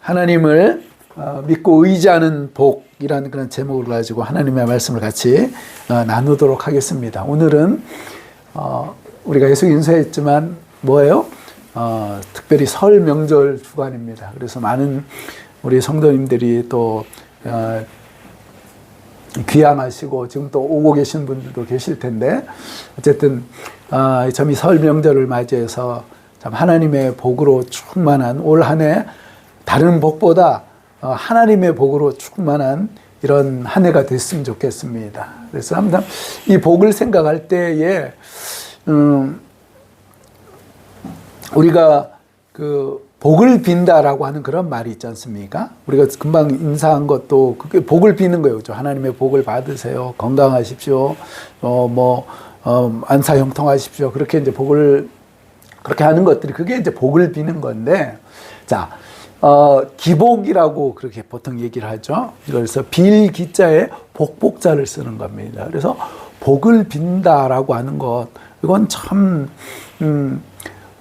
하나님을 믿고 의지하는 복이라는 그런 제목을 가지고 하나님의 말씀을 같이 나누도록 하겠습니다. 오늘은 우리가 계속 인사했지만 뭐예요? 특별히 설 명절 주간입니다. 그래서 많은 우리 성도님들이 또 귀향하시고 지금 또 오고 계신 분들도 계실 텐데, 어쨌든 참 이 설 명절을 맞이해서 참 하나님의 복으로 충만한 올 한 해 다른 복보다 하나님의 복으로 충만한 이런 한 해가 됐으면 좋겠습니다. 그래서 항상 이 복을 생각할 때에 우리가 그 복을 빈다라고 하는 그런 말이 있지 않습니까? 우리가 금방 인사한 것도 그게 복을 비는 거예요. 그렇죠? 하나님의 복을 받으세요. 건강하십시오. 안사 형통하십시오. 그렇게 이제 복을 그렇게 하는 것들이 그게 이제 복을 비는 건데, 자, 기복이라고 그렇게 보통 얘기를 하죠. 그래서 빌 기자에 복복자를 쓰는 겁니다. 그래서 복을 빈다라고 하는 것, 이건 참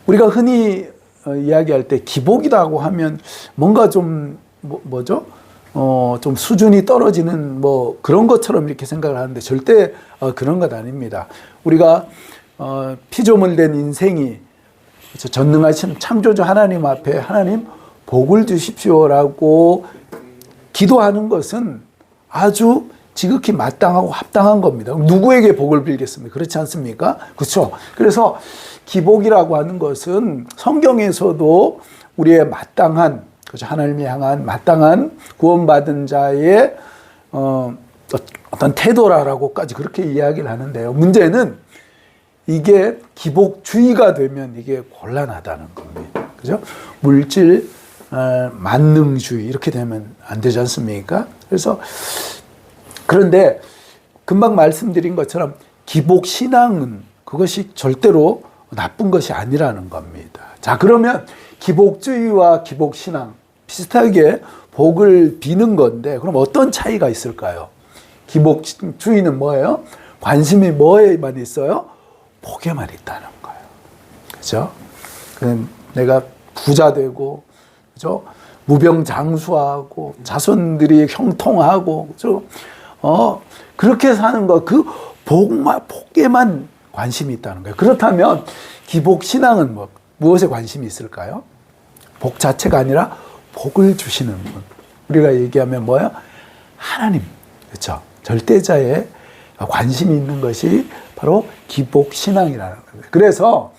우리가 흔히 이야기할 때 기복이라고 하면 뭔가 좀 뭐죠? 좀 수준이 떨어지는 뭐 그런 것처럼 이렇게 생각을 하는데 절대 그런 것 아닙니다. 우리가 피조물된 인생이 전능하신 창조주 하나님 앞에 하나님 복을 주십시오라고 기도하는 것은 아주 지극히 마땅하고 합당한 겁니다. 누구에게 복을 빌겠습니까? 그렇지 않습니까? 그렇죠. 그래서 기복이라고 하는 것은 성경에서도 우리의 마땅한, 그렇죠, 하나님이 향한 마땅한 구원받은 자의 어떤 태도라고까지 그렇게 이야기를 하는데요. 문제는 이게 기복주의가 되면 이게 곤란하다는 겁니다. 그죠? 물질 만능주의 이렇게 되면 안 되지 않습니까? 그래서 그런데 금방 말씀드린 것처럼 기복신앙은 그것이 절대로 나쁜 것이 아니라는 겁니다. 자, 그러면 기복주의와 기복신앙 비슷하게 복을 비는 건데 그럼 어떤 차이가 있을까요? 기복주의는 뭐예요? 관심이 뭐에만 있어요? 복에만 있다는 거예요. 그죠? 내가 부자 되고, 그죠? 무병장수하고 자손들이 형통하고, 그죠? 그렇게 사는 거, 그 복에만 관심이 있다는 거예요. 그렇다면 기복신앙은 무엇에 관심이 있을까요? 복 자체가 아니라 복을 주시는 분. 우리가 얘기하면 뭐야? 하나님. 그렇죠? 절대자에 관심이 있는 것이 바로 기복신앙이라는 거예요. 그래서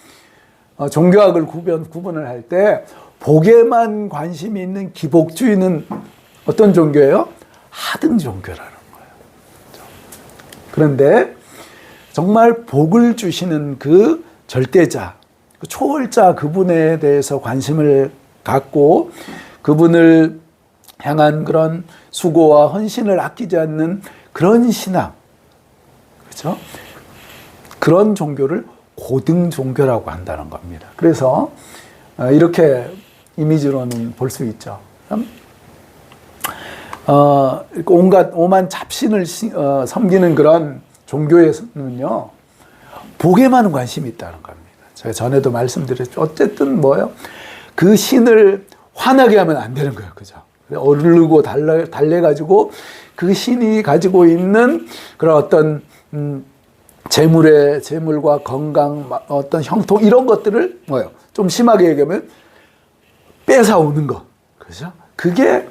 종교학을 구분을 할 때 복에만 관심이 있는 기복주의는 어떤 종교예요? 하등 종교라는 거예요. 그런데 정말 복을 주시는 그 절대자, 그 초월자 그분에 대해서 관심을 갖고 그분을 향한 그런 수고와 헌신을 아끼지 않는 그런 신앙, 그렇죠? 그런 종교를 고등 종교라고 한다는 겁니다. 그래서 이렇게 이미지로는 볼 수 있죠. 온갖 오만 잡신을 섬기는 그런 종교에는요, 복에만 관심이 있다는 겁니다. 제가 전에도 말씀드렸죠. 어쨌든 뭐예요? 그 신을 화나게 하면 안 되는 거예요. 그죠? 오르고 달래가지고 그 신이 가지고 있는 그런 어떤 재물과 건강, 어떤 형통, 이런 것들을 뭐예요? 좀 심하게 얘기하면 뺏어오는 것. 그죠? 그게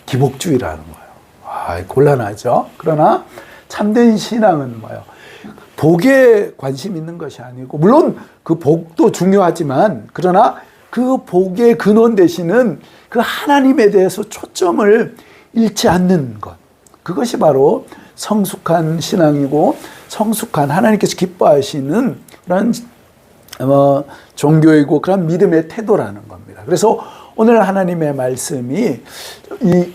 기복주의라는 거예요. 곤란하죠? 그러나 참된 신앙은 뭐예요? 복에 관심 있는 것이 아니고, 물론 그 복도 중요하지만, 그러나 그 복의 근원 되시는 그 하나님에 대해서 초점을 잃지 않는 것. 그것이 바로 성숙한 신앙이고, 성숙한 하나님께서 기뻐하시는 그런 종교이고 그런 믿음의 태도라는 겁니다. 그래서 오늘 하나님의 말씀이 이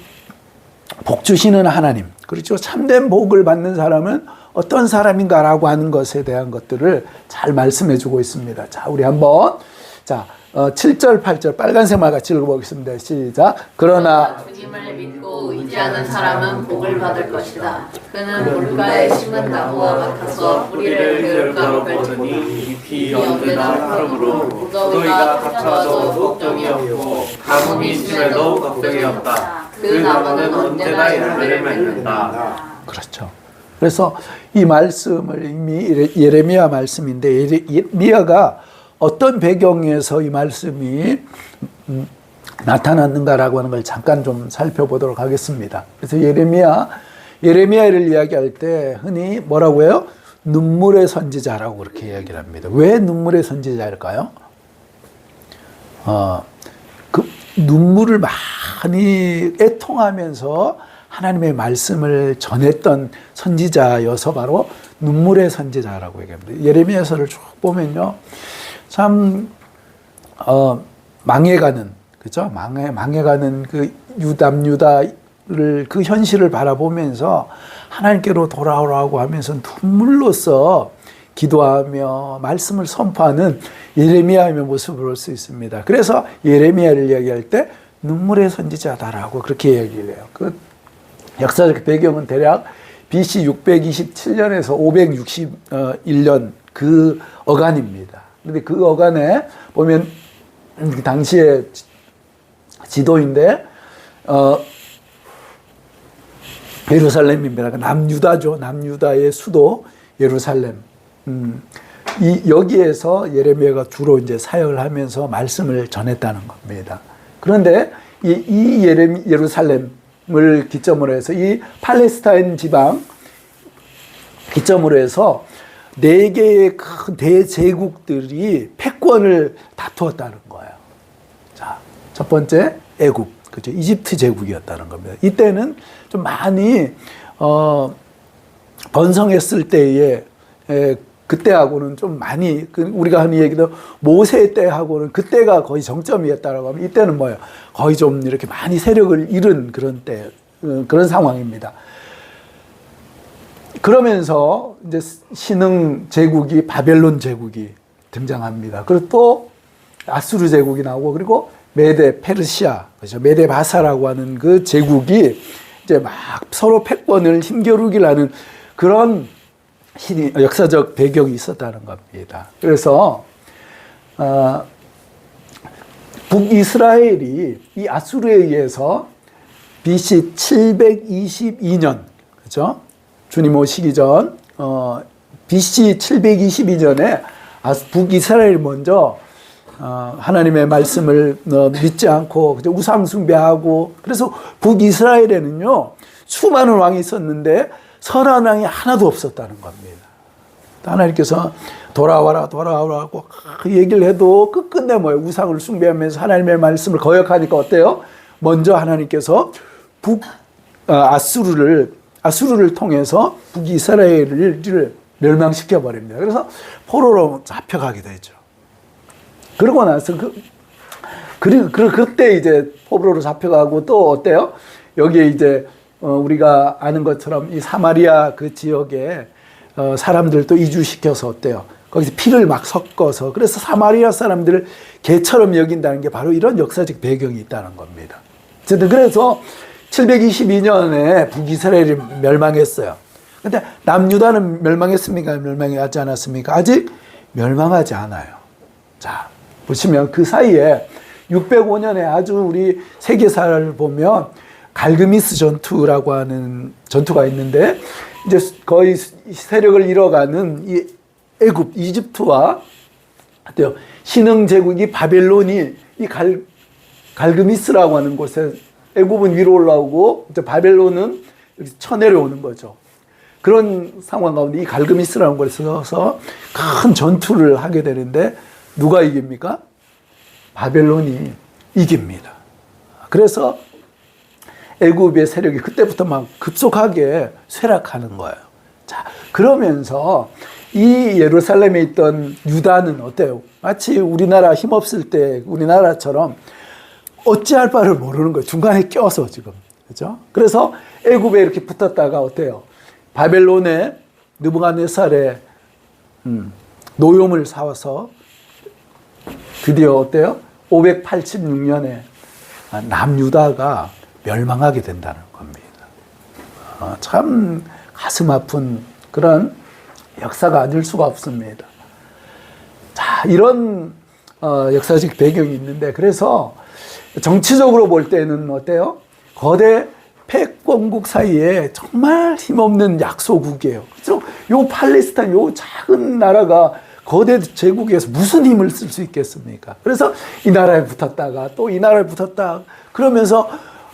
복 주시는 하나님, 그렇죠? 참된 복을 받는 사람은 어떤 사람인가라고 하는 것에 대한 것들을 잘 말씀해 주고 있습니다. 자, 우리 한번 자, 7절, 8절 빨간색만 같이 읽어보겠습니다. 시작. 그러나 주님을 믿고 의지하는 사람은 복을 받을 것이다. 그는 물가에 심은 나무와 같아서 뿌리를 들가로 펼치니 잎이 언제나 하루로 무더위가 닥쳐도 걱정이 없고 가뭄이 심해도 걱정이 없다. 그 나무는 언제나 열매를 맺는다. 그렇죠. 그래서 이 말씀을 이미 예레미야 말씀인데 예레미야가 어떤 배경에서 이 말씀이 나타났는가라고 하는 걸 잠깐 좀 살펴보도록 하겠습니다. 그래서 예레미야를 이야기할 때 흔히 뭐라고 해요? 눈물의 선지자라고 그렇게 이야기를 합니다. 왜 눈물의 선지자일까요? 그 눈물을 많이 애통하면서 하나님의 말씀을 전했던 선지자여서 바로 눈물의 선지자라고 얘기합니다. 예레미야서를 쭉 보면요, 참 망해가는, 그죠? 망해가는 그 유다를 그 현실을 바라보면서 하나님께로 돌아오라고 하면서 눈물로써 기도하며 말씀을 선포하는 예레미야의 모습을 볼 수 있습니다. 그래서 예레미야를 이야기할 때 눈물의 선지자다라고 그렇게 얘기를 해요. 그 역사적 배경은 대략 BC 627년에서 561년 그 어간입니다. 근데 그 어간에 보면 당시의 지도인데 예루살렘입니다. 남유다죠. 남유다의 수도 예루살렘. 여기에서 예레미야가 주로 이제 사역을 하면서 말씀을 전했다는 겁니다. 그런데 이 예루살렘을 기점으로 해서 이 팔레스타인 지방 기점으로 해서 4개의 큰 대제국들이 패권을 다투었다는 거예요. 자, 첫 번째 애굽, 그죠? 이집트 제국이었다는 겁니다. 이때는 좀 많이 번성했을 때에 그때하고는 좀 많이 우리가 하는 얘기도 모세 때하고는 그때가 거의 정점이었다라고 하면 이때는 뭐예요? 거의 좀 이렇게 많이 세력을 잃은 그런 때, 그런 상황입니다. 그러면서 이제 신흥 제국이 바벨론 제국이 등장합니다. 그리고 또 아수르 제국이 나오고, 그리고 메데 페르시아, 그렇죠? 메데 바사라고 하는 그 제국이 이제 막 서로 패권을 힘겨루기를 하는 그런 역사적 배경이 있었다는 겁니다. 그래서 북이스라엘이 이 아수르에 의해서 BC 722년, 그렇죠? 주님 오시기 전 BC 722년에 북이스라엘이 먼저 하나님의 말씀을 믿지 않고 우상 숭배하고, 그래서 북이스라엘에는요 수많은 왕이 있었는데 선한 왕이 하나도 없었다는 겁니다. 하나님께서 돌아오라고 그 얘기를 해도 끝끝내 뭐예요? 우상을 숭배하면서 하나님의 말씀을 거역하니까 어때요? 먼저 하나님께서 아수르를 통해서 북이스라엘을 멸망시켜 버립니다. 그래서 포로로 잡혀가게 되죠. 그러고 나서 그때 이제 포로로 잡혀가고 또 어때요? 여기에 이제 우리가 아는 것처럼 이 사마리아 그 지역에 사람들도 이주시켜서 어때요? 거기서 피를 막 섞어서, 그래서 사마리아 사람들을 개처럼 여긴다는 게 바로 이런 역사적 배경이 있다는 겁니다. 그래서 722년에 북이스라엘이 멸망했어요. 근데 남유다는 멸망했습니까? 멸망하지 않았습니까? 아직 멸망하지 않아요. 자, 보시면 그 사이에 605년에 아주 우리 세계사를 보면 갈그미스 전투라고 하는 전투가 있는데, 이제 거의 세력을 잃어가는 이 애굽, 이집트와 어때요? 신흥 제국이 바벨론이 이 갈그미스라고 하는 곳에, 애굽은 위로 올라오고 이제 바벨론은 쳐내려오는 거죠. 그런 상황 가운데 이 갈그미스라는 곳에서 큰 전투를 하게 되는데 누가 이깁니까? 바벨론이 이깁니다. 그래서 애굽의 세력이 그때부터 막 급속하게 쇠락하는 거예요. 자, 그러면서 이 예루살렘에 있던 유다는 어때요? 마치 우리나라 힘없을 때 우리나라처럼 어찌할 바를 모르는 거예요. 중간에 껴서 지금. 그죠? 그래서 애굽에 이렇게 붙었다가 어때요? 바벨론에 느부갓네살의 노용을 사와서 드디어 어때요? 586년에 남유다가 멸망하게 된다는 겁니다. 참 가슴 아픈 그런 역사가 아닐 수가 없습니다. 자, 이런 역사적 배경이 있는데, 그래서 정치적으로 볼 때는 어때요? 거대 패권국 사이에 정말 힘없는 약소국이에요. 그죠? 요 팔레스타인, 요 작은 나라가 거대 제국에서 무슨 힘을 쓸 수 있겠습니까? 그래서 이 나라에 붙었다가 또 이 나라에 붙었다 그러면서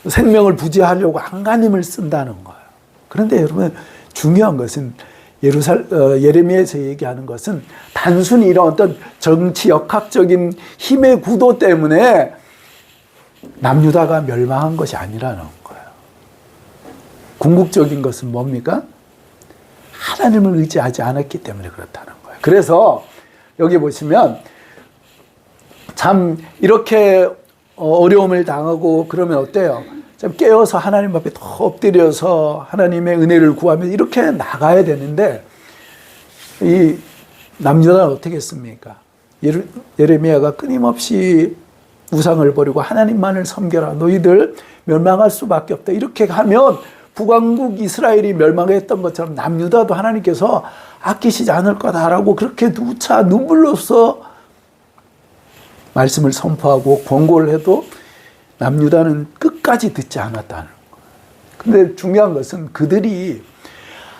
생명을 부지하려고 안간힘을 쓴다는 거예요. 그런데 여러분, 중요한 것은 예레미야에서 얘기하는 것은 단순히 이런 어떤 정치 역학적인 힘의 구도 때문에 남유다가 멸망한 것이 아니라는 거예요. 궁극적인 것은 뭡니까? 하나님을 의지하지 않았기 때문에 그렇다는 거예요. 그래서 여기 보시면 참 이렇게 어려움을 당하고 그러면 어때요? 좀 깨어서 하나님 앞에 더 엎드려서 하나님의 은혜를 구하며 이렇게 나가야 되는데, 이 남유다는 어떻게 했습니까? 예레미야가 끊임없이 우상을 버리고 하나님만을 섬겨라. 너희들 멸망할 수밖에 없다. 이렇게 하면 북왕국 이스라엘이 멸망했던 것처럼 남유다도 하나님께서 아끼시지 않을 거다라고 그렇게 누차 눈물로써 말씀을 선포하고 권고를 해도 남유다는 끝까지 듣지 않았다는 거예요. 근데 중요한 것은 그들이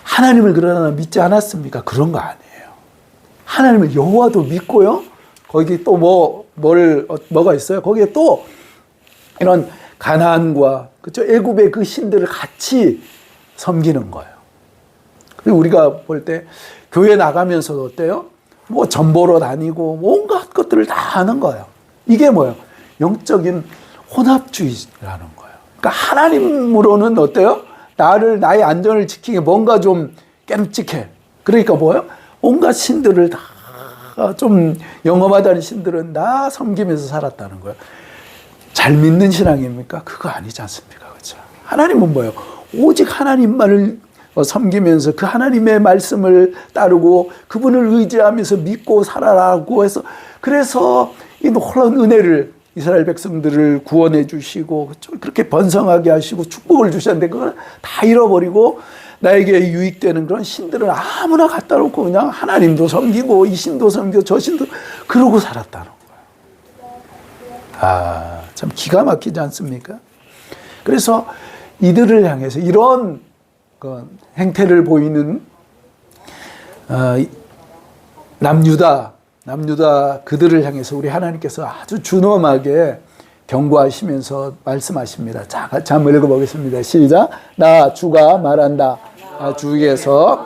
하나님을 그러나 믿지 않았습니까? 그런 거 아니에요. 하나님을 여호와도 믿고요. 거기 또 뭐가 있어요? 거기에 또 이런 가나안과 그죠? 애굽의 그 신들을 같이 섬기는 거예요. 그리고 우리가 볼 때 교회 나가면서도 어때요? 뭐 전보러 다니고 온갖 것들을 다 하는 거예요. 이게 뭐예요? 영적인 혼합주의라는 거예요. 그러니까 하나님으로는 어때요? 나의 안전을 지키기 뭔가 좀 깨름직해. 그러니까 뭐예요? 온갖 신들을 다 좀 영험하다는 신들은 다 섬기면서 살았다는 거예요. 잘 믿는 신앙입니까? 그거 아니지 않습니까? 그렇죠? 하나님은 뭐예요? 오직 하나님만을 섬기면서 그 하나님의 말씀을 따르고 그분을 의지하면서 믿고 살아라고 해서, 그래서 이 놀라운 은혜를 이스라엘 백성들을 구원해 주시고 그렇게 번성하게 하시고 축복을 주셨는데 그걸 다 잃어버리고 나에게 유익되는 그런 신들을 아무나 갖다 놓고 그냥 하나님도 섬기고 이 신도 섬기고 저 신도 그러고 살았다는 거예요. 참 기가 막히지 않습니까? 그래서 이들을 향해서 이런 행태를 보이는 남유다 그들을 향해서 우리 하나님께서 아주 준엄하게 경고하시면서 말씀하십니다. 자, 같이 한번 읽어보겠습니다. 시작. 나 주가 말한다. 주위에서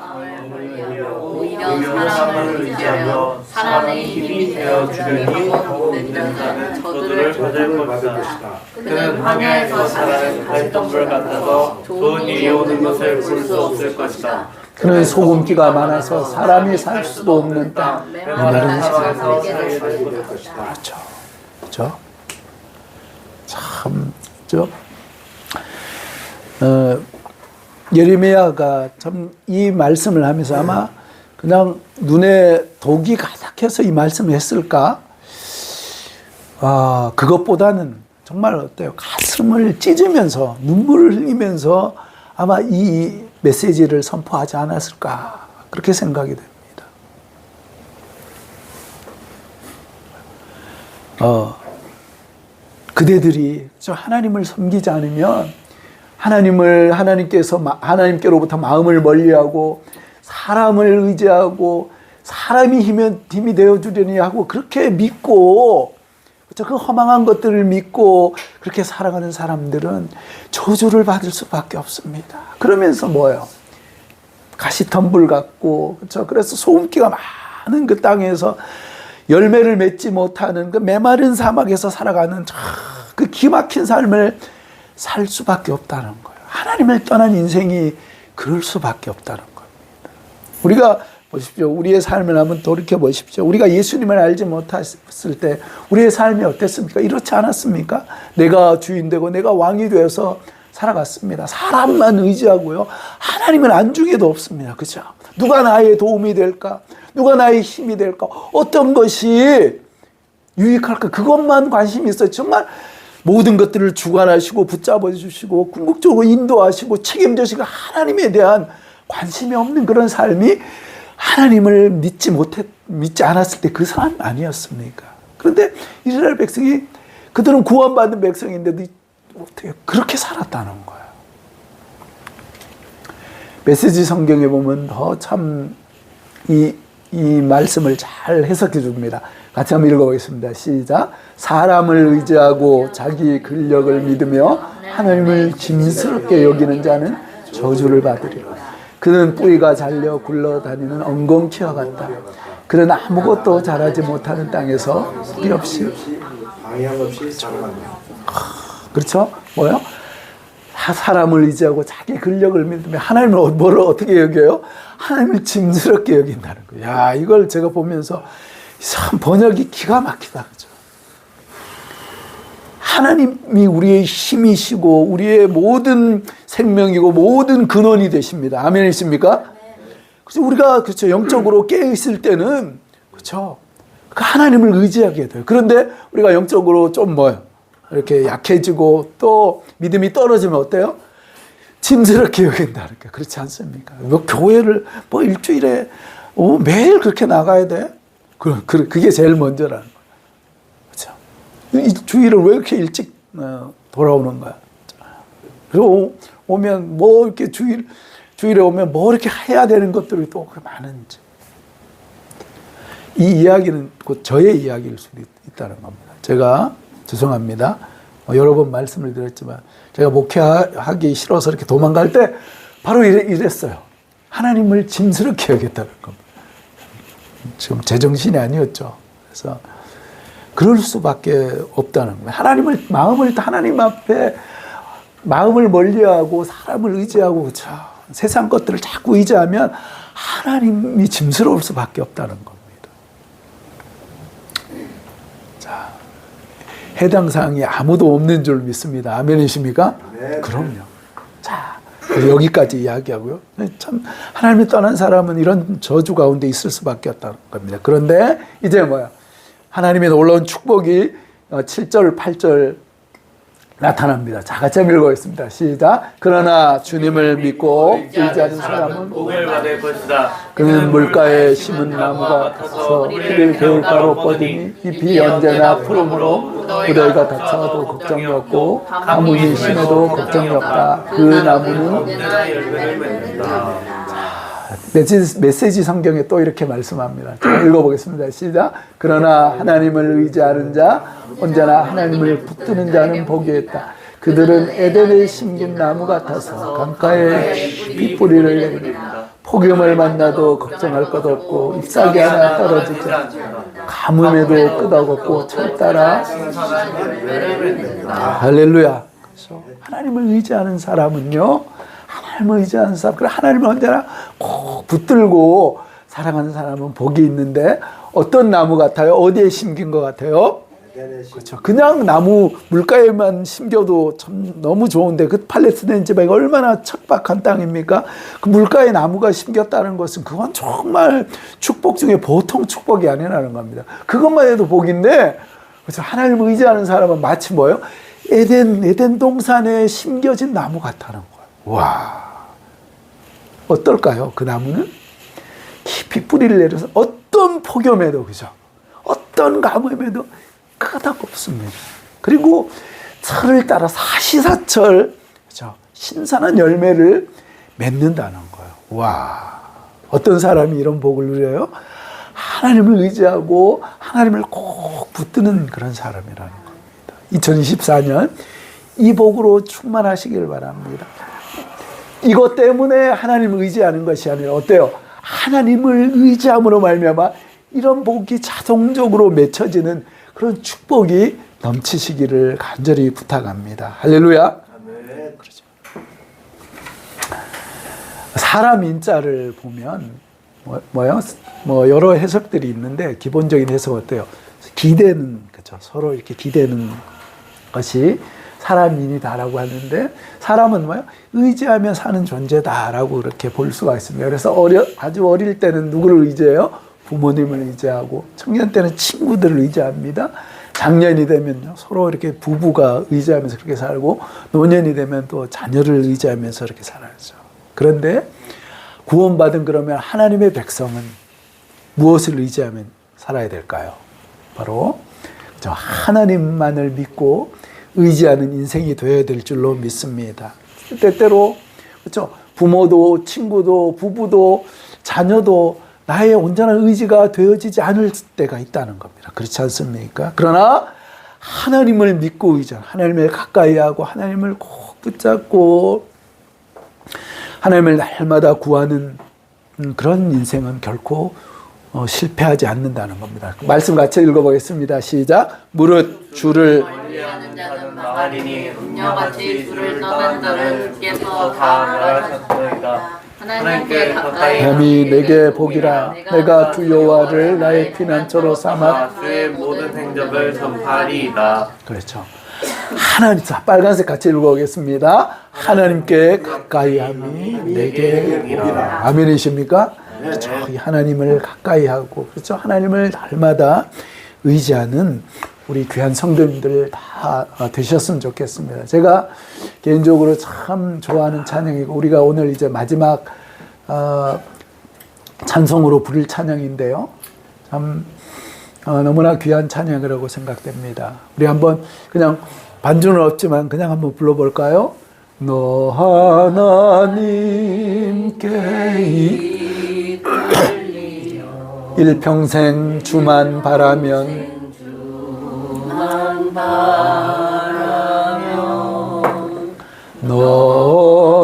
오히려 사람을 의지하며 사람의 힘이 되어 주려니 하고 있는 자는 저들을 저들 것이다. 그는 황야에서 자라는 가시덤불 같아서 좋은 일이 오는 것을 볼 수 없을 것이다. 그는 소금기가 많아서 사람이 살 수도 없는 땅 메마른 땅에서 살게 될 것이다. 그렇죠. 그렇죠? 참, 예레미야가 참 이 말씀을 하면서 아마 그냥 눈에 독이 가득해서 이 말씀을 했을까? 그것보다는 정말 어때요? 가슴을 찢으면서 눈물을 흘리면서 아마 이 메시지를 선포하지 않았을까? 그렇게 생각이 됩니다. 그대들이 하나님을 섬기지 않으면 하나님께로부터 마음을 멀리하고 사람을 의지하고 사람이 힘이 되어주려니 하고 그렇게 믿고 그 허망한 것들을 믿고 그렇게 살아가는 사람들은 저주를 받을 수밖에 없습니다. 그러면서 뭐예요? 가시덤불 같고 그렇죠? 그래서 소금기가 많은 그 땅에서 열매를 맺지 못하는 그 메마른 사막에서 살아가는 그 기막힌 삶을 살 수밖에 없다는 거예요. 하나님을 떠난 인생이 그럴 수밖에 없다는 겁니다. 우리가 보십시오. 우리의 삶을 한번 돌이켜 보십시오. 우리가 예수님을 알지 못했을 때 우리의 삶이 어땠습니까? 이렇지 않았습니까? 내가 주인 되고 내가 왕이 되어서 살아갔습니다. 사람만 의지하고요. 하나님은 안중에도 없습니다. 그죠? 누가 나의 도움이 될까? 누가 나의 힘이 될까? 어떤 것이 유익할까? 그것만 관심이 있어요. 정말 모든 것들을 주관하시고 붙잡아 주시고 궁극적으로 인도하시고 책임져시고 하나님에 대한 관심이 없는 그런 삶이 하나님을 믿지 않았을 때 그 사람 아니었습니까? 그런데 이스라엘 백성이 그들은 구원받은 백성인데도 어떻게 그렇게 살았다는 거예요. 메시지 성경에 보면 더 참 이 말씀을 잘 해석해 줍니다. 같이 한번 읽어보겠습니다. 시작. 사람을 의지하고 자기 근력을 믿으며 하나님을 짐스럽게 여기는 자는 저주를 받으리라. 그는 뿌리가 잘려 굴러다니는 엉겅퀴와 같다. 그는 아무것도 자라지 못하는 땅에서 뿌리 없이 방향 없이 살아간다. 그렇죠? 뭐요? 사람을 의지하고 자기 근력을 믿으며 하나님을 뭐를 어떻게 여겨요? 하나님을 짐스럽게 여긴다는 거예요. 야, 이걸 제가 보면서 참 번역이 기가 막히다. 그죠? 하나님이 우리의 힘이시고 우리의 모든 생명이고 모든 근원이 되십니다. 아멘이십니까? 그래서 우리가 그렇죠. 영적으로 깨어 있을 때는 그렇죠. 그 하나님을 의지하게 돼요. 그런데 우리가 영적으로 좀 이렇게 약해지고 또 믿음이 떨어지면 어때요? 짐스럽게 여긴다는 게 그렇지 않습니까? 교회를 일주일에 매일 그렇게 나가야 돼? 그게 제일 먼저라는 거예요. 그렇죠? 이 주일을 왜 이렇게 일찍 돌아오는 거야? 그리고 오면 이렇게 주일에 오면 이렇게 해야 되는 것들이 또 많은지. 이 이야기는 곧 저의 이야기일 수도 있다는 겁니다. 제가 죄송합니다. 여러 번 말씀을 드렸지만 제가 목회하기 싫어서 이렇게 도망갈 때 바로 이랬어요. 하나님을 짐스럽게 여겼다는 겁니다. 지금 제정신이 아니었죠. 그래서 그럴 수밖에 없다는 거예요. 하나님 앞에 마음을 멀리하고 사람을 의지하고 세상 것들을 자꾸 의지하면 하나님이 짐스러울 수밖에 없다는 겁니다. 자, 해당 사항이 아무도 없는 줄 믿습니다. 아멘이십니까? 네. 그럼요. 자, 여기까지 이야기하고요. 참 하나님이 떠난 사람은 이런 저주 가운데 있을 수밖에 없다는 겁니다. 그런데 이제 하나님의 놀라운 축복이 7절, 8절 나타납니다. 자, 같이 한번 읽어보겠습니다. 시작. 그러나 주님을 믿고 의지하는 사람은 복을 받을 것이다. 그는 물가에 심은 나무가 같아서 그를 개울가로 뻗으니 잎이 언제나 푸르므로 무더위가 닥쳐도 걱정이 없고 가뭄이 심해도 걱정이 없다. 그 나무는 언제나 열매를 맺는다. 메시지 성경에 또 이렇게 말씀합니다. 읽어보겠습니다. 시작. 그러나 하나님을 의지하는 자 언제나 하나님을 붙드는 자는 복이 있다. 그들은 에덴에 심긴 나무 같아서 강가에 핏뿌리를 내립니다. 폭염을 만나도 걱정할 것 없고 잎사귀 하나 떨어지지 않고 가뭄에도 끄덕없고 철 따라 신선한 열매를 맺는다. 할렐루야. 그래서 하나님을 의지하는 사람은요, 하나님을 의지하는 사람, 그래 하나님을 언제나 꼭 붙들고 사랑하는 사람은 복이 있는데 어떤 나무 같아요? 어디에 심긴 것 같아요? 그렇죠. 그냥 나무 물가에만 심겨도 참 너무 좋은데 그 팔레스타인 지방이 얼마나 척박한 땅입니까? 그 물가에 나무가 심겼다는 것은 그건 정말 축복 중에 보통 축복이 아니라는 겁니다. 그것만 해도 복인데 그래서 하나님을 의지하는 사람은 마치 뭐예요? 에덴 동산에 심겨진 나무 같다는 거예요. 와, 어떨까요? 그 나무는 깊이 뿌리를 내려서 어떤 폭염에도 그죠? 어떤 가뭄에도 끄덕없습니다. 그리고 철을 따라 사시사철 그죠? 신선한 열매를 맺는다는 거예요. 와, 어떤 사람이 이런 복을 누려요? 하나님을 의지하고 하나님을 꼭 붙드는 그런 사람이라는 겁니다. 2024년 이 복으로 충만하시길 바랍니다. 이것 때문에 하나님을 의지하는 것이 아니라 어때요? 하나님을 의지함으로 말미암아 이런 복이 자동적으로 맺혀지는 그런 축복이 넘치시기를 간절히 부탁합니다. 할렐루야. 그렇죠. 사람 인자를 보면 여러 해석들이 있는데 기본적인 해석 어때요? 기대는 그렇죠. 서로 이렇게 기대는 것이 사람인이다라고 하는데 사람은 의지하며 사는 존재다라고 이렇게 볼 수가 있습니다. 그래서 아주 어릴 때는 누구를 의지해요? 부모님을 의지하고, 청년 때는 친구들을 의지합니다. 장년이 되면요, 서로 이렇게 부부가 의지하면서 그렇게 살고, 노년이 되면 또 자녀를 의지하면서 이렇게 살아야죠. 그런데 구원받은 그러면 하나님의 백성은 무엇을 의지하면 살아야 될까요? 바로 저 하나님만을 믿고 의지하는 인생이 되어야 될 줄로 믿습니다. 때때로 그렇죠? 부모도 친구도 부부도 자녀도 나의 온전한 의지가 되어지지 않을 때가 있다는 겁니다. 그렇지 않습니까? 그러나 하나님을 믿고 의지하는, 하나님을 가까이 하고 하나님을 꼭 붙잡고 하나님을 날마다 구하는 그런 인생은 결코 실패하지 않는다는 겁니다. 말씀 같이 읽어보겠습니다. 시작. 무릇 주를 멀리하는 자는 망하리니 음녀같이 주를 떠난 자를 주께서 다 멸하셨도이다. 하나님께 가까이 함이 내게 복이라. 내가 주 여호와를 나의 피난처로 삼아. 주의 모든 행적을 전파하리이다. 그렇죠. 하나님, 자, 빨간색 같이 읽어보겠습니다. 하나님께 가까이 함이 내게 복이라. 아멘이십니까? 그렇죠. 이 하나님을 가까이 하고, 그렇죠. 하나님을 날마다 의지하는 우리 귀한 성도님들 다 되셨으면 좋겠습니다. 제가 개인적으로 참 좋아하는 찬양이고, 우리가 오늘 이제 마지막 찬송으로 부를 찬양인데요. 참 너무나 귀한 찬양이라고 생각됩니다. 우리 한번 그냥 반주는 없지만 그냥 한번 불러볼까요? 너 하나님께 일평생 주만 바라면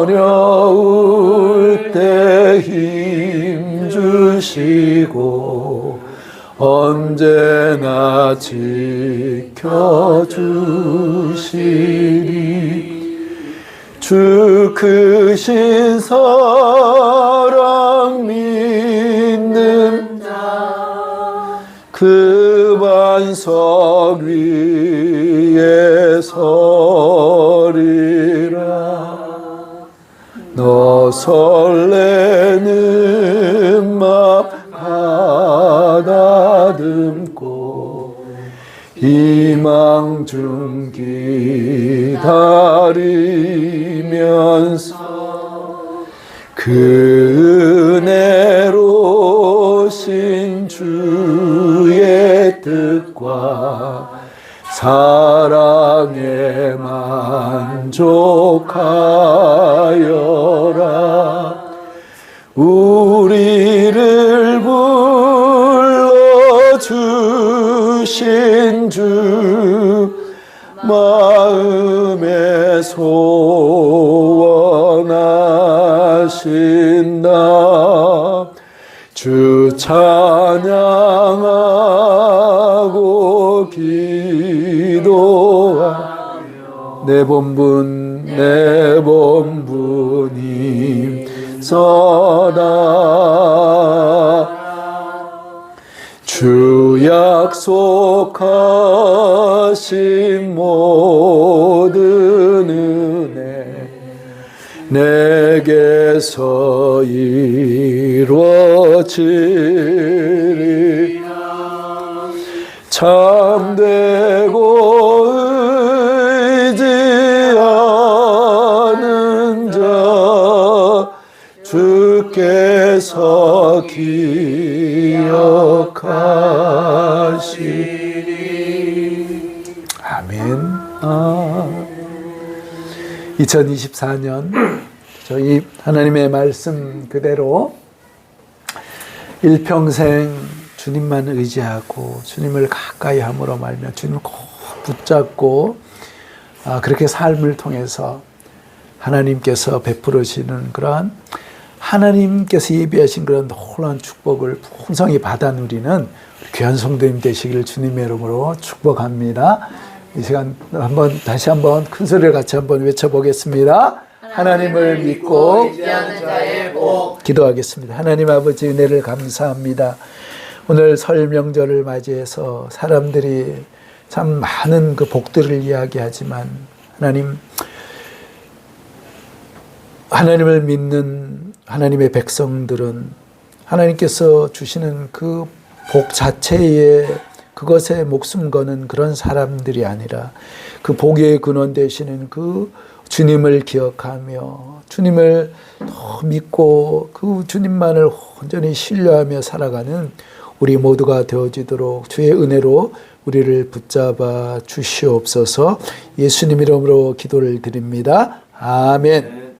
어려울 때 힘 주시고 언제나 지켜주시리. 주 크신 사랑 믿는 자 그 반석 위에 서리라. 너 설레는 맘 가다듬고 희망 중 기다리면서 그 은혜로 신 주의 뜻과 사랑에 만족하여라. 우리를 불러주신 주 마음에 소원하신다. 주 찬양하고 기도하며 내 본분임 서다. 주 약속하신 모든 은혜 내게서 이루어지리라. 참되고 의지하는 자 주께서 기억하시리. 아멘. 2024년 저희 하나님의 말씀 그대로 일평생 주님만 의지하고 주님을 가까이 함으로 말며 주님을 꼭 붙잡고 그렇게 삶을 통해서 하나님께서 베풀으시는 그러한 하나님께서 예비하신 그런 놀라운 축복을 풍성히 받아 누리는 귀한 성도님 되시기를 주님의 이름으로 축복합니다. 이 시간 다시 한번 큰 소리를 같이 한번 외쳐보겠습니다. 하나님을 믿고 의지하는 자의 복. 기도하겠습니다. 하나님 아버지 은혜를 감사합니다. 오늘 설 명절을 맞이해서 사람들이 참 많은 그 복들을 이야기하지만 하나님을 믿는 하나님의 백성들은 하나님께서 주시는 그 복 자체에 그것에 목숨 거는 그런 사람들이 아니라 그 복의 근원 되시는 그 주님을 기억하며 주님을 더 믿고 그 주님만을 온전히 신뢰하며 살아가는 우리 모두가 되어지도록 주의 은혜로 우리를 붙잡아 주시옵소서. 예수님 이름으로 기도를 드립니다. 아멘.